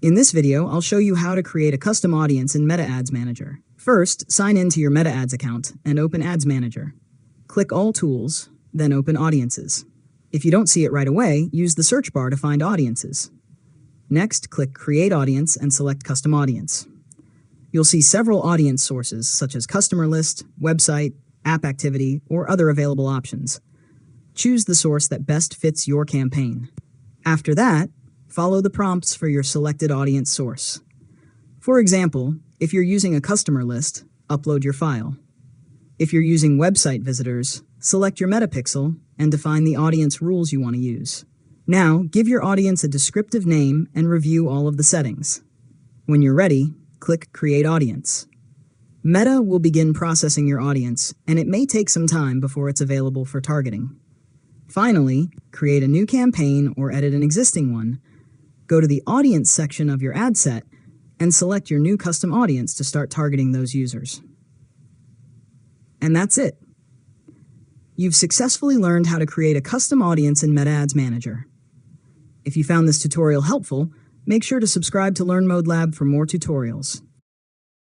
In this video, I'll show you how to create a custom audience in Meta Ads Manager. First, sign in to your Meta Ads account and open Ads Manager. Click All Tools, then open Audiences. If you don't see it right away, use the search bar to find Audiences. Next, click Create Audience and select Custom Audience. You'll see several audience sources such as customer list, website, app activity, or other available options. Choose the source that best fits your campaign. After that, follow the prompts for your selected audience source. For example, if you're using a customer list, upload your file. If you're using website visitors, select your metapixel and define the audience rules you want to use. Now, give your audience a descriptive name and review all of the settings. When you're ready, click Create Audience. Meta will begin processing your audience, and it may take some time before it's available for targeting. Finally, create a new campaign or edit an existing one. Go to the Audience section of your ad set and select your new custom audience to start targeting those users. And that's it. You've successfully learned how to create a custom audience in Meta Ads Manager. If you found this tutorial helpful, make sure to subscribe to LearnModelab for more tutorials.